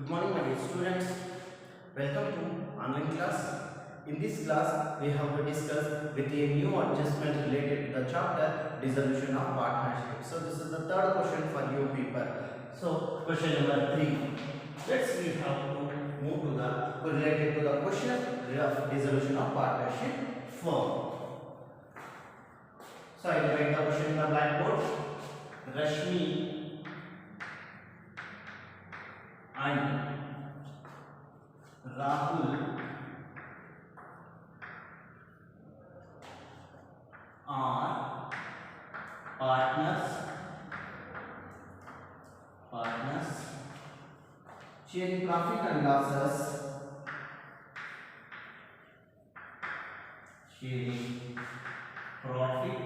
Good morning, my dear students. Welcome to online class. In this class, we have to discuss with a new adjustment related to the chapter dissolution of partnership. So this is the third question for your paper. So question number 3. Let's see how to move to the related to the question of dissolution of partnership firm. So I will write the question in the blackboard. Rashmi and Rahul are partners sharing profit and losses, sharing profit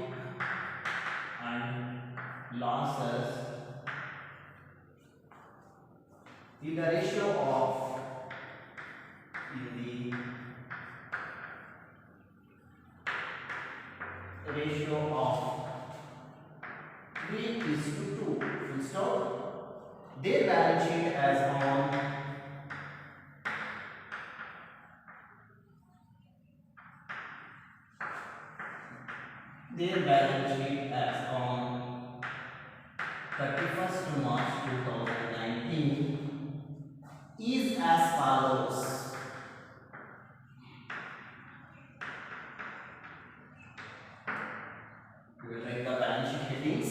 and losses in the ratio of ratio of 3:2. Full stop. Their balance sheet as on their balance sheet as on 31st March 2019 is as follows. We will write the balance sheet headings.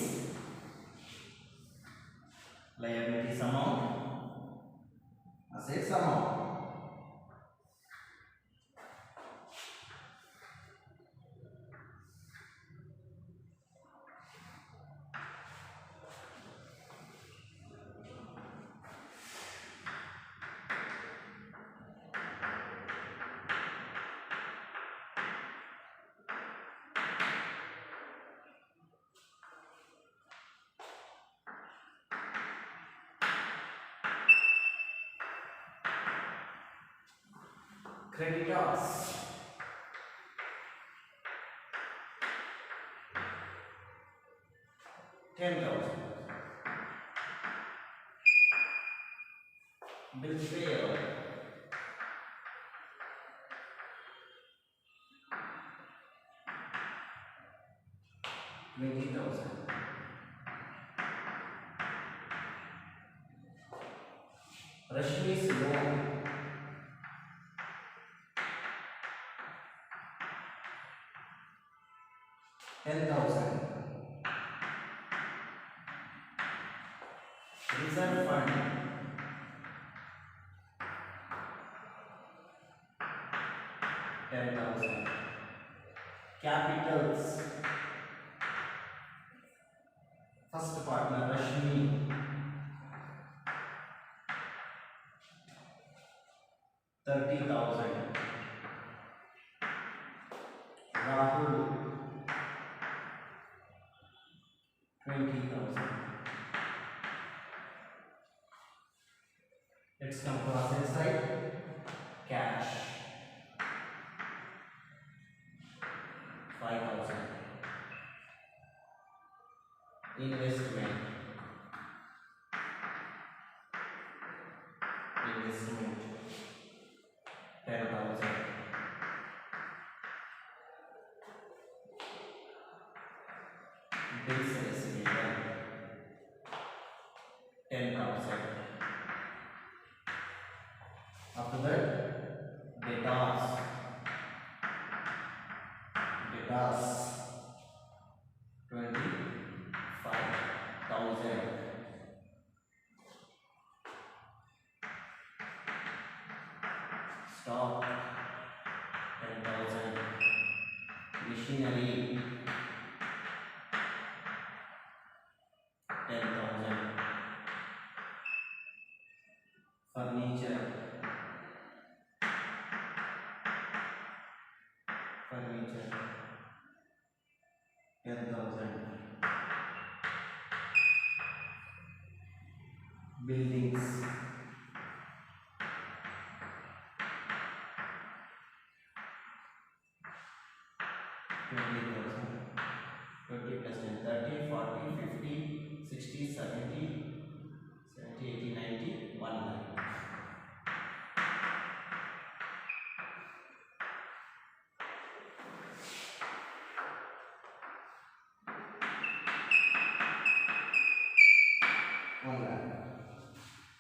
Liabilities amount, assets amount. Creditors, $10,000. Bill payable, $20,000. Rashmi's loan, $10,000. Reserve fund, $10,000. Capitals, first partner Rashmi, $30,000. Rahul, $20,000. Let's come to asset side. Cash, $5,000. Investment, $10,000. Bills receivable, $10,000. After that, debtors, $25,000. Stock, $10,000. Machinery, $10,000. Furniture, $10,000. Buildings, $20,000. 20 plus 10, 30, 40, 50, 60, 70, 70, 80, 90, 1 lakh.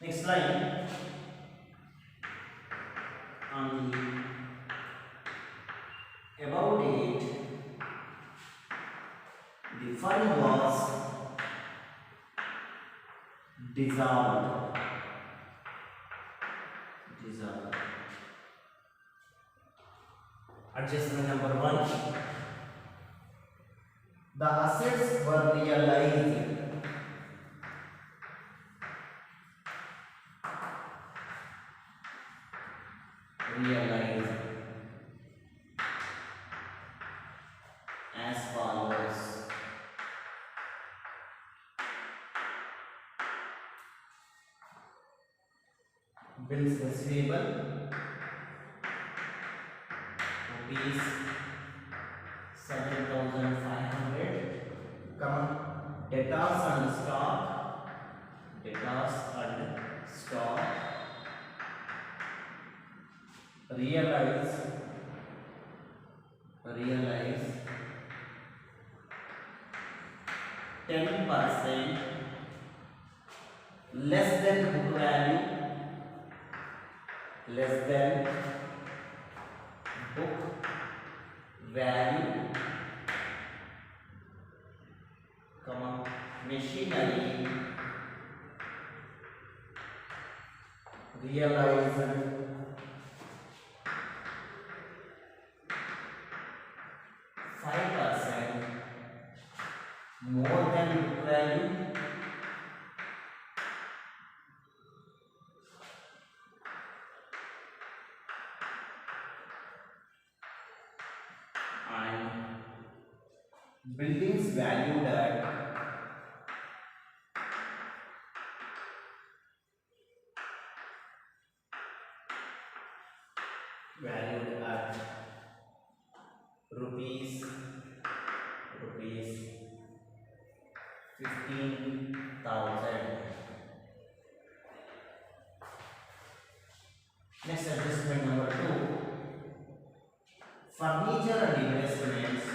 Next line, on the above date, the fund was dissolved. Adjustment number 1. The assets were realized. As follows. Bills receivable rupees 7,500. Debtors and stock. Realize 10% less than book value, machinery realized 5% more than book value, and buildings valued at 15,000. Next, adjustment number 2. Furniture and investments.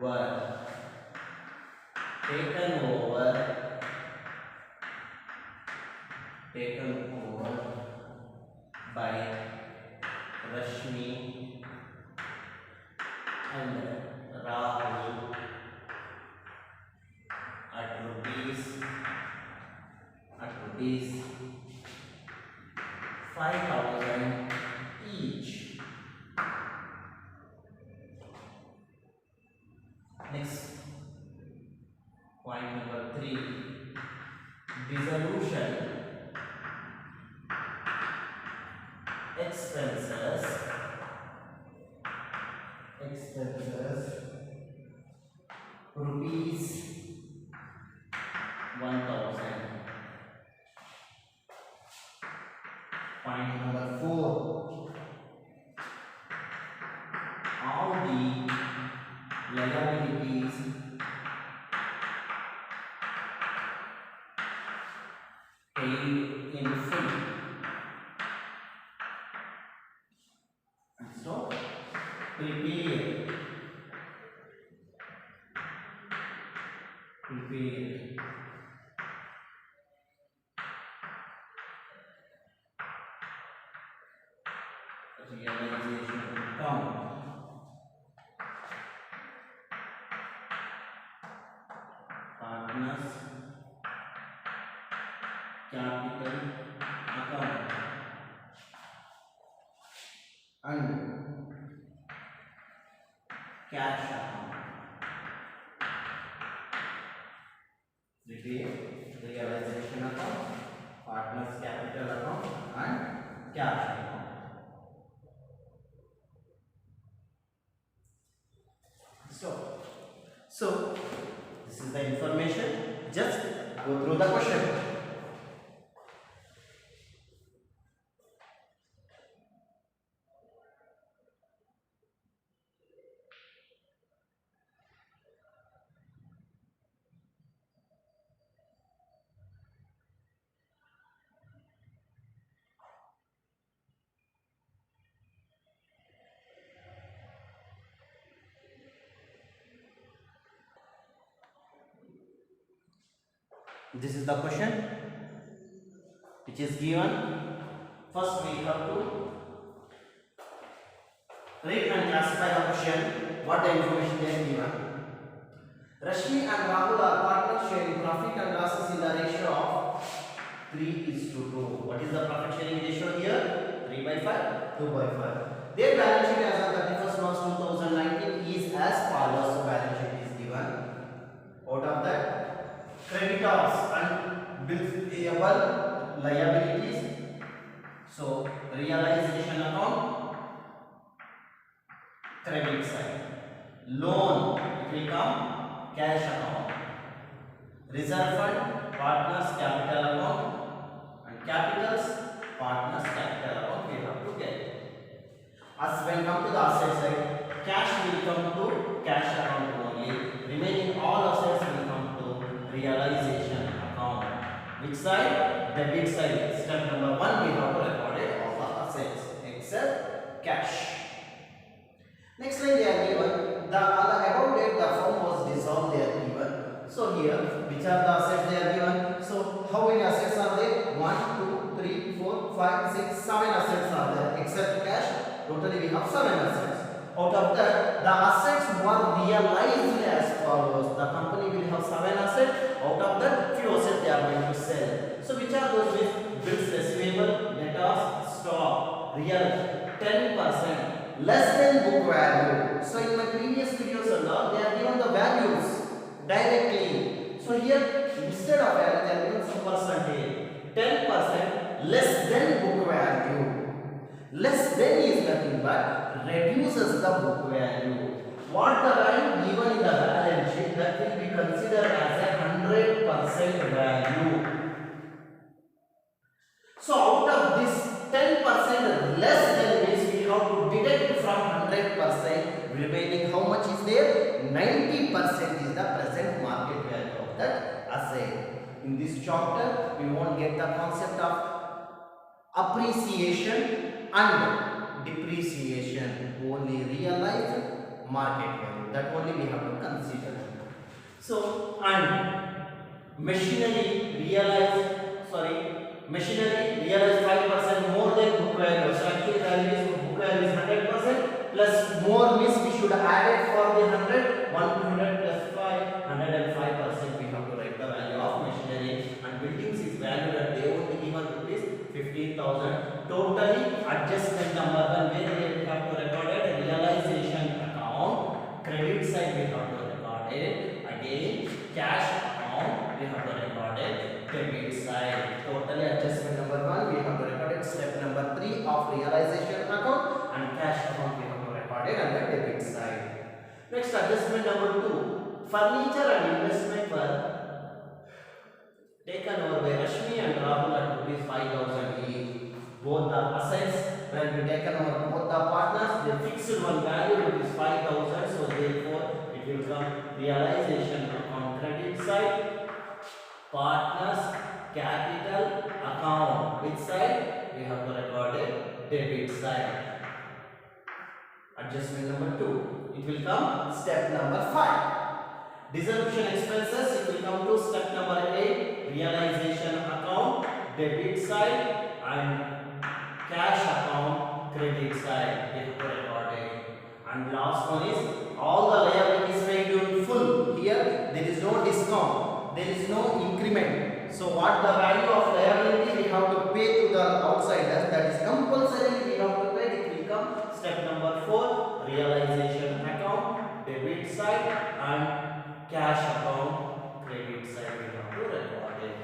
Were taken over by Rashmi and Rahul at rupees 5,000 each. Next, point number 3. Dissolution expenses rupees 1,000. Point number 4. All the liabilities paid in full. So, prepare realization account. Partners capital account and cash account. Realization account, partners capital account and cash account. So this is the information. Just go through the question. This is the question which is given. First we have to read and classify the question, what the information they are given. Rashmi and Rahul are partners sharing profit and losses in the ratio of 3:2. What is the profit sharing ratio here? 3/5, 2/5. Their balance sheet as of 31st March 2019 is as follows. So balance sheet is given. Out of that, creditors and bills payable, liabilities. So realization account, credit side. Loan, it will come cash account. Reserve fund, partners capital account, and capitals, partners capital account we have to get. As when come to the asset side, cash will come to cash account only. Remaining all assets will come to realization account. Which side? Debit side. Step number 1 we have to record it all the assets except cash. Next line they are given. The above date the firm was dissolved they are given. So here which are the assets they are given. So how many assets are there? 1, 2, 3, 4, 5, 6, 7 assets are there except cash. Totally we have 7 assets. Out of that, the assets were realized as follows. The company will have 7 assets. Out of that, few assets they are going to sell. So which are those with bills receivable, debtors, stock, real 10% less than book value. So in my previous videos and all, they are given the values directly. So here instead of value, they are given some percentage. 10% less than book value. Less than is nothing but reduces the book value. What the value given in the balance sheet, that will be considered as a 100% value. So out of this 10% less than means we have to deduct from 100%. Remaining how much is there? 90% is the present market value of that asset. In this chapter, we won't get the concept of appreciation and depreciation, only realized market value, that only we have to consider. So and machinery realized 5% more than book value. So actually value is book value is 100% plus more means we should add it for the 100 plus 5, 105% we have to write the value of machinery. And buildings is valued at they only given rupees 15,000. Totally adjustment number 1 where we have to record it realization account, credit side we have to record it, again cash account we have to record it, debit side. Totally adjustment number 1 we have to record it. Step number 3 of realization account and cash account we have to record it on the debit side. Next adjustment number 2, furniture and investment were taken over by Rashmi and Rahul at ₹5,000 each. Both the assets will be taken over both the partners. They fixed one value ₹5,000. So therefore it will come realization account credit side, partners capital account. Which side? We have to record it debit side. Adjustment number 2. It will come step number 5. Dissolution expenses, it will come to step number 8, realization account, debit side and cash account, credit side. We have to record it. And last one is all the liabilities paid in full. Here there is no discount, there is no increment. So what the value of liability we have to pay to the outsiders, that is compulsory we have to pay. It will come step number 4, realization account, debit side and cash account, credit side we have to record it.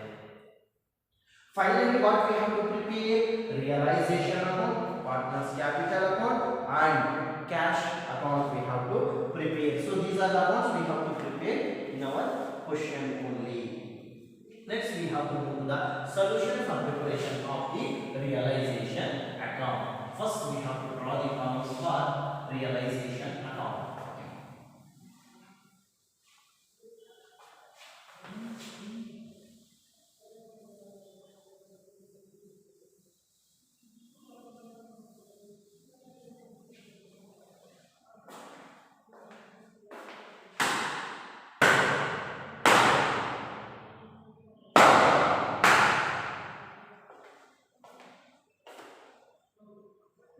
Finally what we have to prepare? Realization account, partners capital account and cash account we have to prepare. So these are the accounts we have to prepare in our question only. Next we have to move to the solution for preparation of the realization account. First we have to draw the columns for realization account.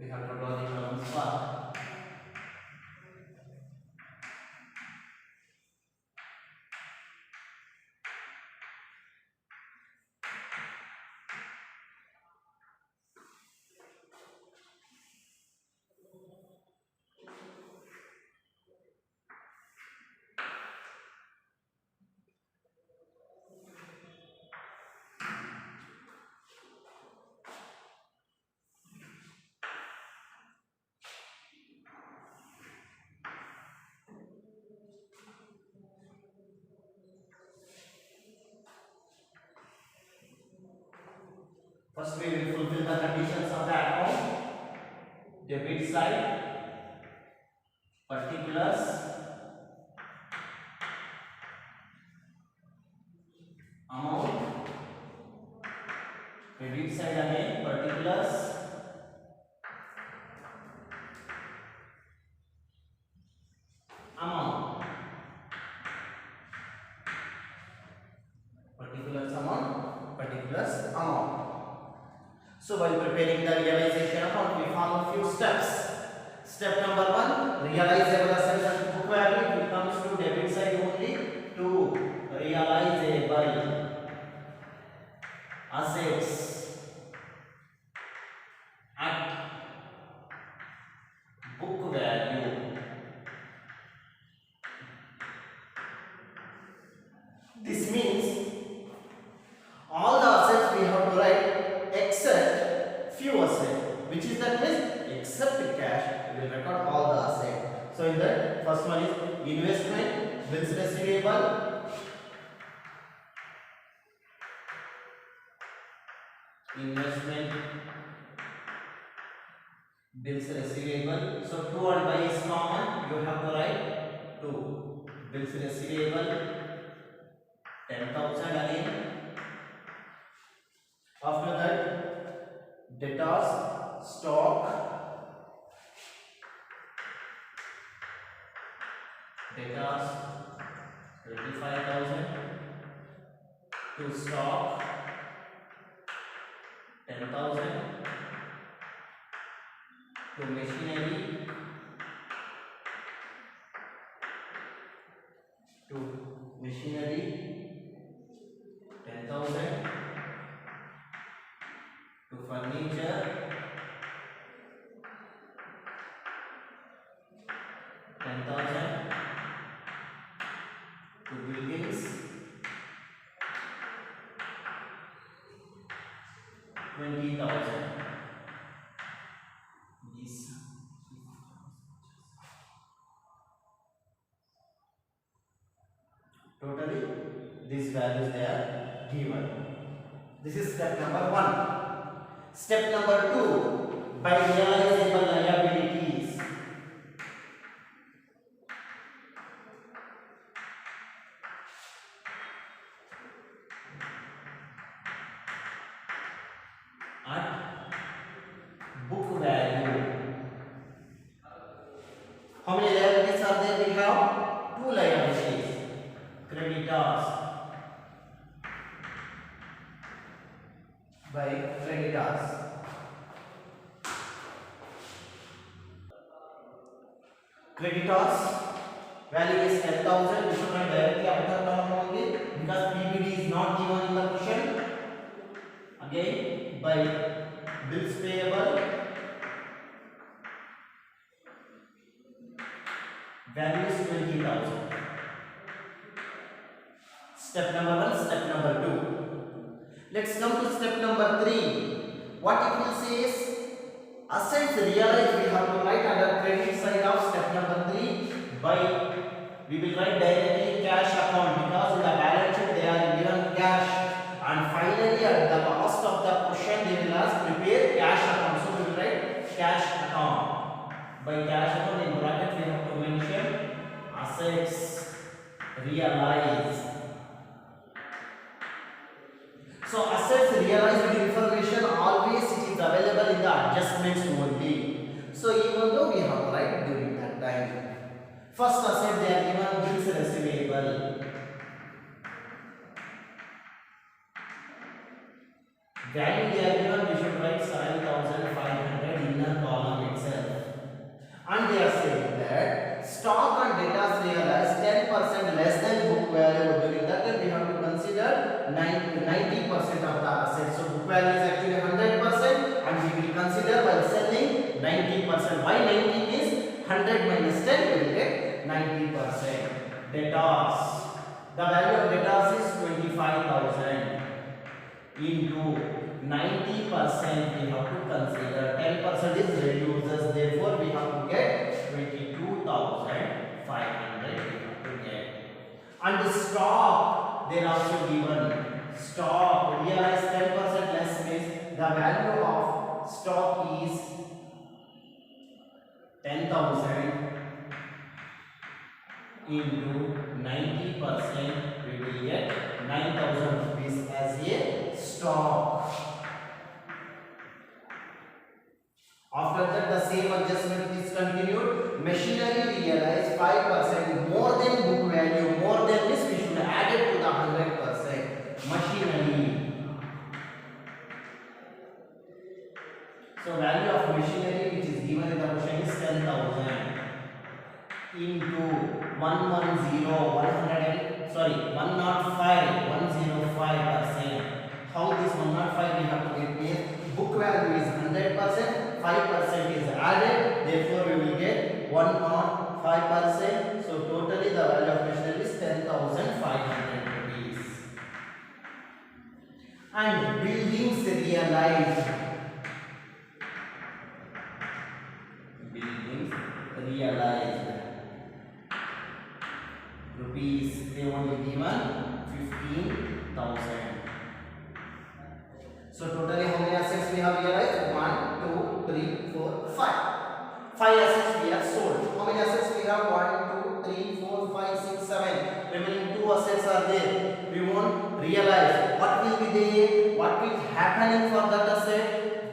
We have to draw the columns first. First we will fulfill the conditions of the account. Debit side, particulars, amount, credit side again, particulars, amount, particulars amount, particulars amount. So while preparing the realization account, we follow a few steps. Step number 1, realizable assets and book value. It comes to debit side only. 2, realizable assets at book value. This means all the assets we have to write except few assets. Which is that means except cash, we will record all the assets. So in that first one is investment, bills receivable, investment, bills receivable. So 2 and 5 is common. You have to write 2. Bills receivable 10,000 again. After that, debtors, stock, debtors 25,000, to stock 10,000, to machinery, to machinery 10,000, to furniture 10,000, to buildings 20,000. These totally these values they are given. This is step number 1. Step number 2, by realizable liabilities. At book value. How many liabilities are there? We have 2 liabilities. Creditors. By creditors. Creditors value is 10,000. We should write directly after column only because PBD is not given in the question. Again, by bills payable value is 20,000. Step number 1, step number 2. Let's come to step number 3. What it will say is assets realized we have to write under credit side of step number 3 by we will write directly cash account because in the balance sheet they are given cash and finally at the last of the question they will ask prepare cash account. So we will write cash account. By cash account in bracket we have to mention assets realized. So assets realized information always it is available in the adjustments only. So even though we have to write during that time. First asset they are given bills receivable. Value they are given we should write 7,500 inner column. debtors. The value of debtors is 25,000 into 90%. We have to consider 10% is reduces. Therefore, we have to get 22,500. We have to get. And the stock, they are also given. Stock, realize 10% less means the value of stock is 10,000 into 90%, we will get 9,000 rupees as a stock. After that, the same adjustment is continued. Machinery realize 5% more than book value. More than this, we should add it to the 100%. Machinery. So value of machinery which is given in the question is 10,000 into 105%. How this 105 we have to get means book value is 100%, 5% is added, therefore we will get 105%. So totally the value of machinery is 10,500 rupees. And buildings realized. Realized rupees, they only given 15,000. So totally how many assets we have realized? 1, 2, 3, 4, 5. 5 assets we have sold. How many assets we have? 1, 2, 3, 4, 5, 6, 7. Remaining 2 assets are there. We won't realize what will be there, what will happening for that asset.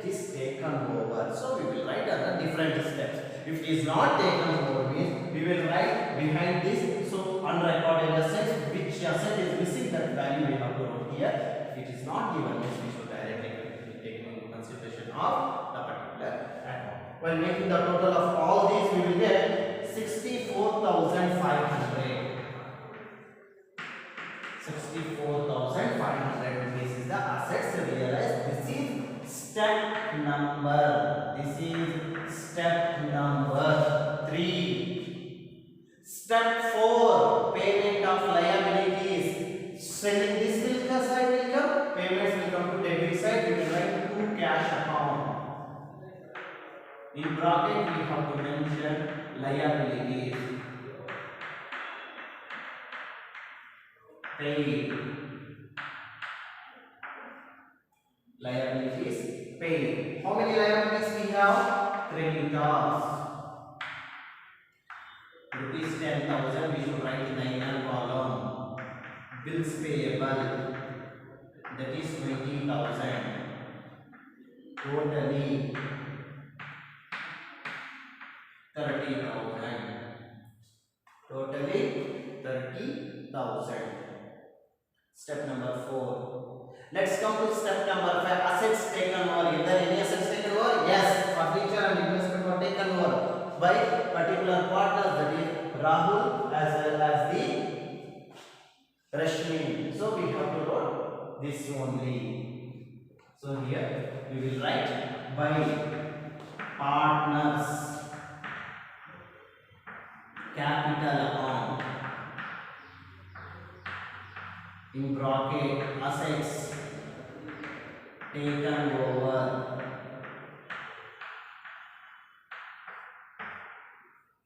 It is taken over. So we will write other different steps. If it is not taken over means we will write behind this. So unrecorded assets, which asset is missing, that value we have to write here. If it is not given means we should directly take into consideration of the particular account. While making the total of all these, we will get 64,500. 64,500 rupees is the assets realized. This is step number. This is step number 3. Step 4, payment of liabilities. Selling this side will come, payments will come to debit side. We will write to cash account. In bracket we have to mention liabilities. Paid. Liabilities paid. How many liabilities we have? Creditors. Rupees 10,000 we should write in the inner column. Bills payable, that is 20,000. Totally 30,000. Totally 30,000. Step number 4. Let's come to step number 5. Assets taken over. Is there any assets taken over? Yes. Furniture and investment were taken over by particular partners, that is Rahul as well as the Rashmi. So we have to write this only. So here we will write by partners capital account. In bracket assets taken over.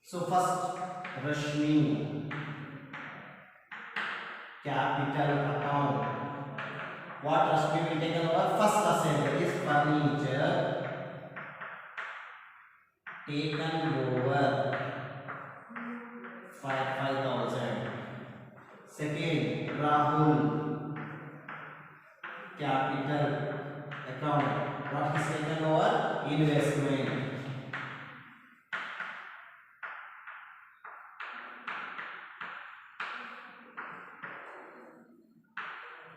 So first Rashmi capital account. What Rashmi will take over? First asset, that is furniture taken over 5,000. Second, Rahul capital account. What is taken over? Investment.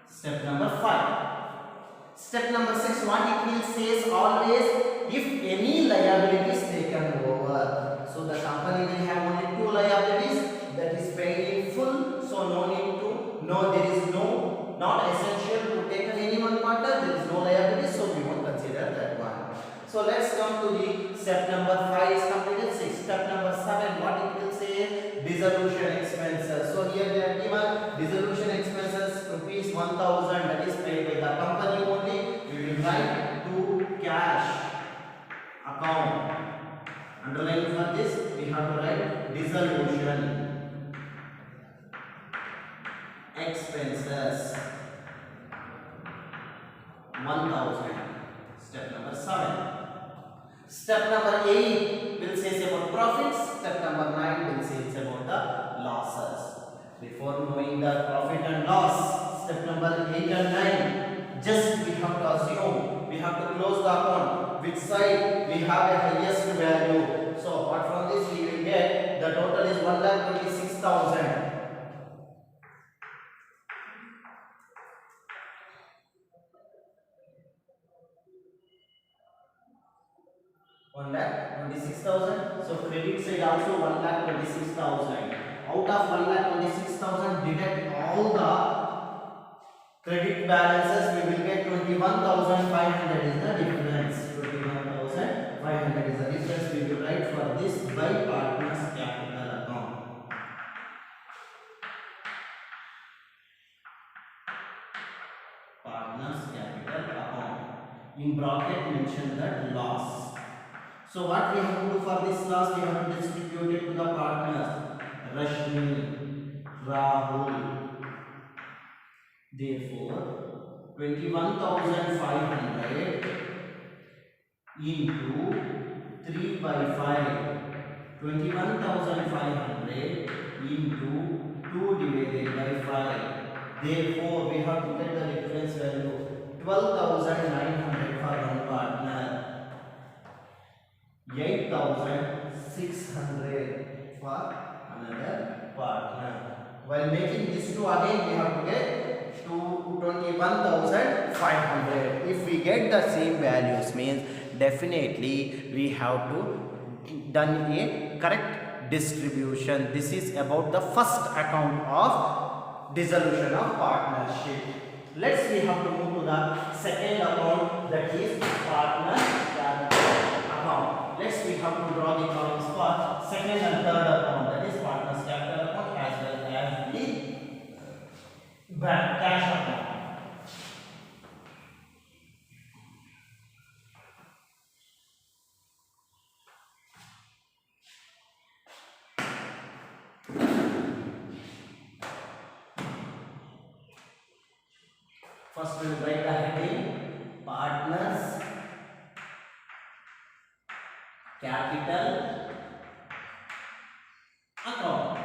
Step number 5. Step number 6, what it will say is always if any liability is taken over. So the company will have only 2 liabilities, that is paid in full. So no need to, there is not essential to take any one partner, there is no liability, so we won't consider that one. So let's come to the step number 5 is completed. Step number 7, what it will say? Dissolution expenses. So they are given dissolution expenses rupees 1000, that is paid by the company only. We will write to cash account. Underline for this, we have to write dissolution expenses 1000. Step number 7. Step number 8 will say about profits. Step number 9 will say about the losses. Before knowing the profit and loss, step number 8 and 9, just we have to assume, we have to close the account. Which side we have a highest value. So apart from this, we will get the total is 1,26,000. 1,26,000. So credit side also 1,26,000. Out of 1,26,000, deduct all the credit balances. We will get 21,500 is the difference. 21,500 is the difference. We will write for this by partners capital account. Partners capital account. In bracket mention that loss. So what we have to do for this loss, we have to distribute it to the partners. Rashmi, Rahul. Therefore, 21,500 into 3 by 5. 21,500 into 2 divided by 5. Therefore, we have to get the difference value 12,900 for one partner. 8,600 for another partner. While making this two again, we have to get 21,500. If we get the same values, means definitely we have to done a correct distribution. This is about the first account of dissolution of partnership. Let's we have to move to the second account, that is partner capital account. Let's we have to draw the columns for second and third account, that is partners capital account as well as the bank cash account. First we will write the heading partners capital account.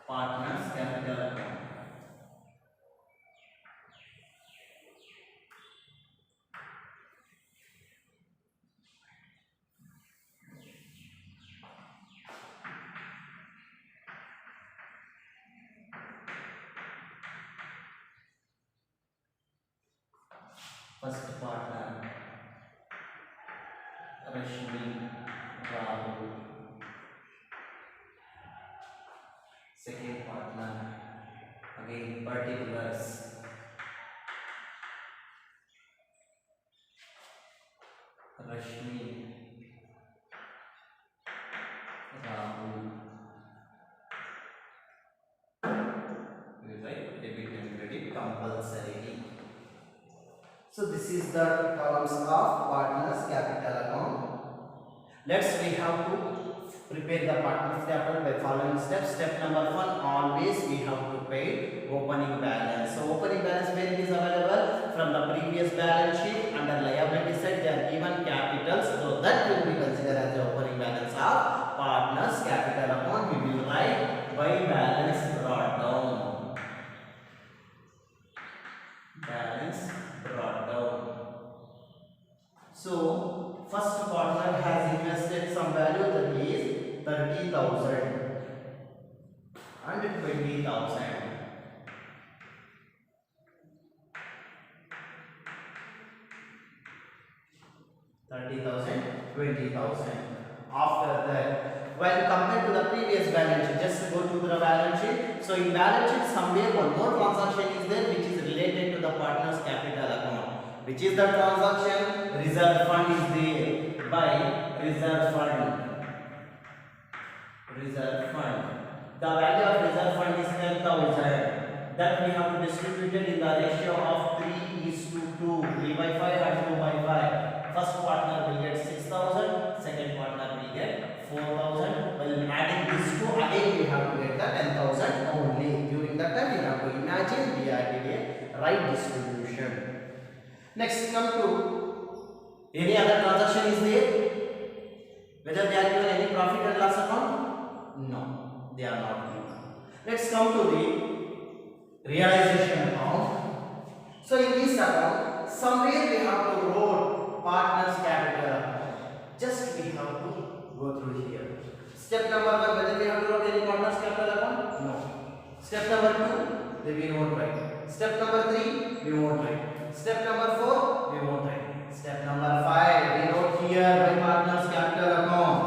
Partners capital account. First partner Rashmi, Rahul. Second partner again particulars Rashmi, Rahul. We will write debit and credit compulsorily. So this is the columns of partners capital account. Let's we have to prepare the partners capital by following steps. Step number 1, always we have to pay opening balance. So opening balance where it is available from the previous balance sheet. Under liability side they are given capitals, so that will be considered as the opening balance of partners capital account. We will write by balance brought down. Balance brought down. So first partner has invested some value, that is 30,000 and 20,000. 30,000, 20,000. After that, While compared to the previous balance sheet, just go to the balance sheet. So in balance sheet, somewhere one more transaction is there which is related to the partner's capital account. Which is the transaction? Reserve fund is there. By reserve fund. Reserve fund. The value of reserve fund is 10,000. That we have to distribute it in the ratio of 3:2, 3/5 and 2/5. First partner will get 6,000, second partner will get 4,000. While adding these two, again we have to get the 10,000 only. During that time we have to imagine we are getting a right distribution. Next, come to any other transaction is there? Whether they are given any profit and loss account? No, they are not given. Let's come to the realization account. So in this account, somewhere we have to write partner's capital account. Just we have to go through here. Step number 1, whether we have to write any partner's capital account? No. Step number 2, then we won't write. Step number 3, we won't write. Step number 4, we won't write. Step number 5, we wrote here by partner's capital account.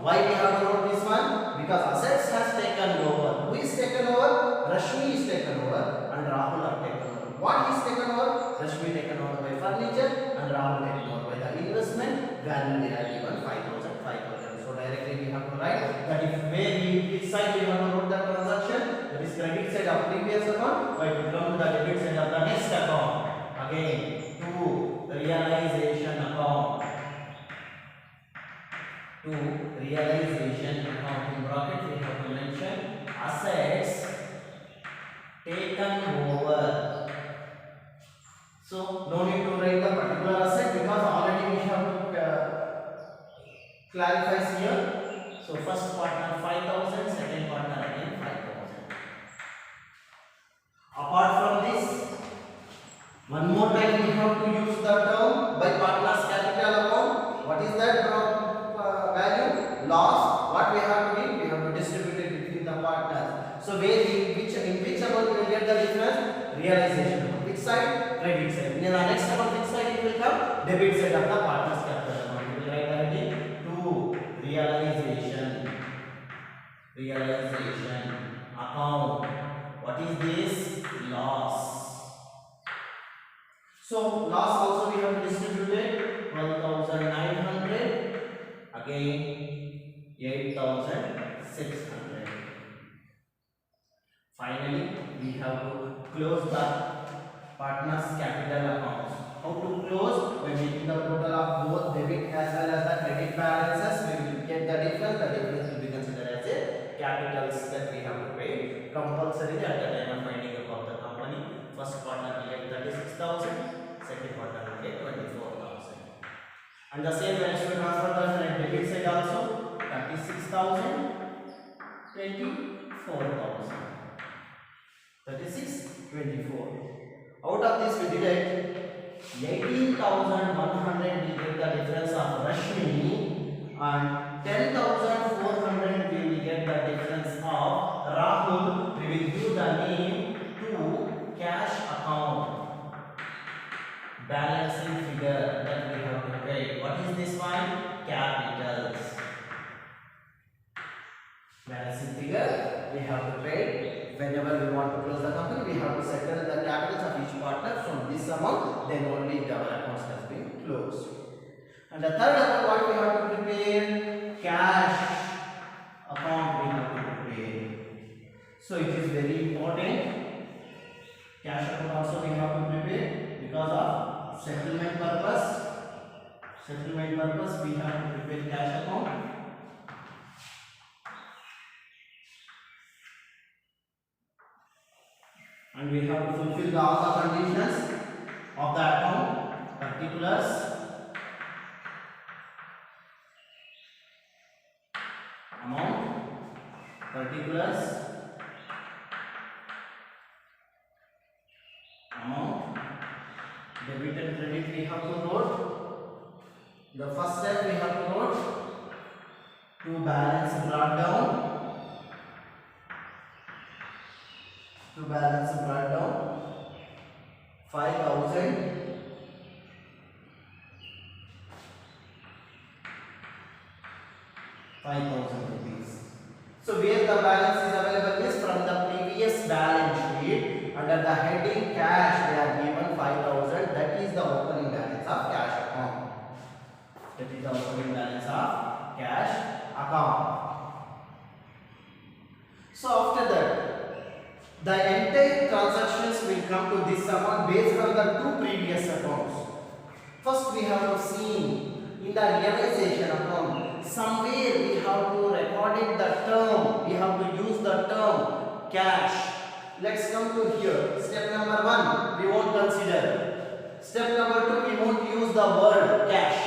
Why we have to write this one? Because assets has taken over. Who is taken over? Rashmi is taken over and Rahul are taken over. What is taken over? Rashmi taken over by furniture and Rahul taken over by the investment. Value they are given 5,000, 5,000. So directly we have to write that if where we which side we have to write the transaction, that is credit side of previous account, but we come to the debit side of the next account. Again, to realization account. To realization account, in bracket we have to mention assets taken over. So no need to write the particular asset because already we have to clarify here. So first partner 5,000, second partner again 5,000. Apart from this, one more time we have to use the term by partner's capital account. What is that value? Loss. What we have to do? We have to distribute it between the partners. So where in which amount we will get the difference? Realization amount. Which side? Credit side. In the next amount, which side it will come? Debit side of the partner's capital account. We will write again to realization account. What is this? Loss. So loss also we have distributed 12,900, again 8,600. Finally, we have to close the partner's capital accounts. How to close? By making the total of both debit as well as the credit balances. We will get the difference. The difference will be considered as a capitals that we have to pay compulsory at the time of winding up of the company. First partner will get 36,000, second partner will get 24,000. And the same when we transfer the debit side also 36,000, 24,000. 36, 24. Out of this we deduct 18,100 will get the difference of Rashmi and 10,400 we will get the difference of Rahul. We will give the name to cash account. Balancing figure that we have to pay. What is this one? Capitals. Balancing figure we have to pay. Whenever we want to close the company, we have to settle the capitals of each partner from this amount. Then only our accounts has been closed. And the third account, what we have to prepare? Cash account we have to prepare. So it is very important. Cash account also we have to prepare because of settlement purpose. Settlement purpose we have to prepare cash account. And we have to fulfill all the conditions of the account, particulars, amount, particulars, amount, debit and credit we have to note. The first step we have to note to balance brought down. To balance brought down 5,000, 5,000 rupees. So where the balance is available is from the previous balance sheet under the heading cash. They are given 5,000. That is the opening balance of cash account. That is the opening balance of cash account. So after that, the entire transactions will come to this amount based on the two previous accounts. First, we have to see in the realization account, somewhere we have to record it the term. We have to use the term cash. Let's come to here. Step number 1, we won't consider. Step number 2, we won't use the word cash.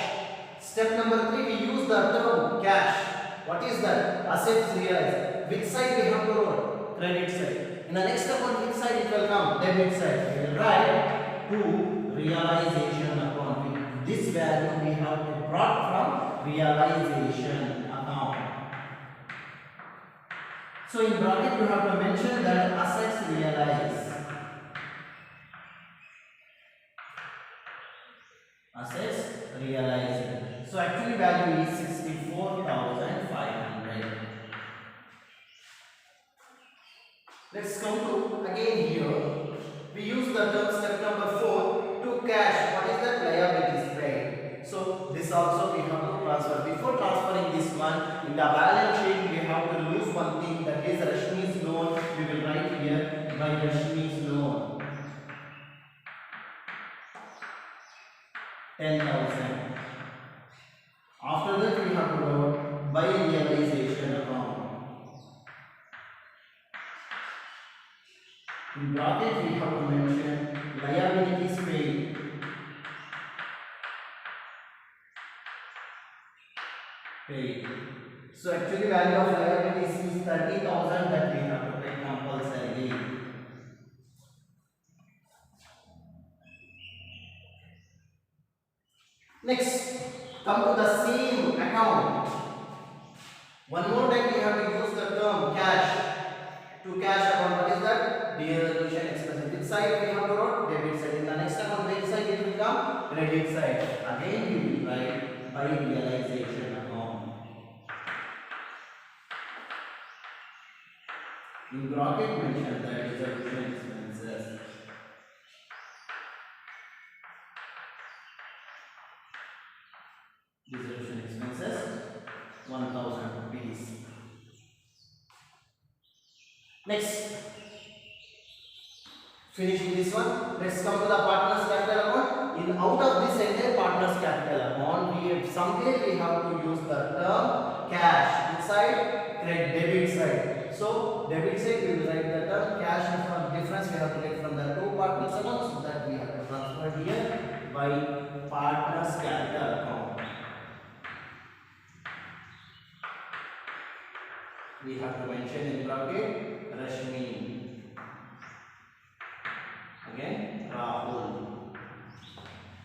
Step number 3, we use the term cash. What is that? Assets realized. Which side we have to write? Credit side. In the next account, which side it will come? Debit side. We will write to realization account. This value we have to brought from realization account. So in bracket you have to mention that assets realized. Assets realized. So actually value is 64,500. Let's come to again here. We use the term step number 4 to cash. What is that? Liabilities paid. So this also we have to transfer. Before transferring this one, in the balance sheet we have to lose one thing, that is Rashmi's loan. We will write here by Rashmi's loan 10,000. After that we have to write by realization account. In bracket we have to mention liabilities paid. So actually value of liabilities is 30,000 that we have to pay compulsorily. Next, come to the same account. One more time we have to use the term cash. To cash account, what is that? Resolution expense. Which side we have to write? Debit side. In the next account, which side it will come? Credit side. Again we will write by realization account. In bracket mention that resolution expenses. Resolution expenses 1,000 rupees. Next, finishing this one, let's come to the partners capital account. In out of this entire partners capital account, somewhere we have to use the term cash. Inside debit side. So debit side we will write the term cash, and from difference we have to get from the two partners accounts, so that we have to transfer here by partners capital account. We have to mention in bracket Rashmi, again Rahul,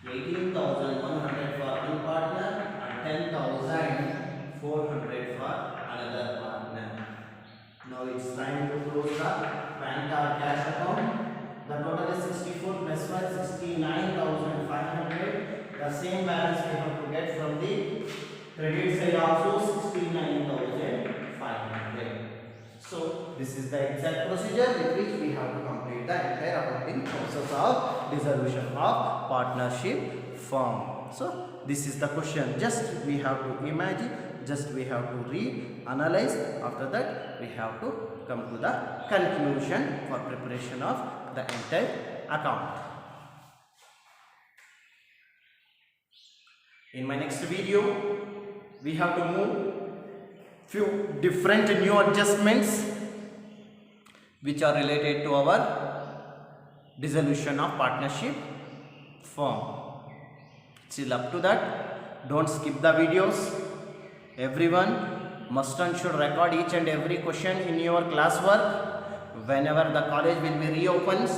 18,100 for one partner and 10,400 for another partner. Now it's time to close the bank card cash account. The total is 64 plus 1, 69,500. The same balance we have to get from the credit side also, 69,500. So this is the exact procedure with which we have to complete the entire accounting process of dissolution of partnership firm. So this is the question. Just we have to imagine, just we have to read, analyze. After that we have to come to the conclusion for preparation of the entire account. In my next video we have to move few different new adjustments which are related to our dissolution of partnership firm. Still up to that, don't skip the videos. Everyone must and should record each and every question in your classwork. Whenever the college will be reopened,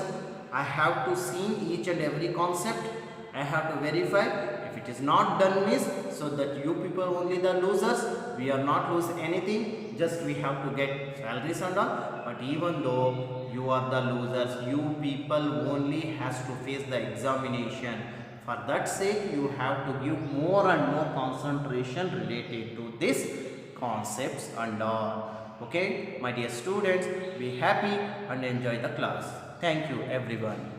I have to see each and every concept. I have to verify. If it is not done, miss, so that you people only the losers, we are not lose anything, just we have to get salaries and all. But even though you are the losers, you people only has to face the examination. For that sake, you have to give more and more concentration related to these concepts and all. Okay, my dear students, be happy and enjoy the class. Thank you everyone.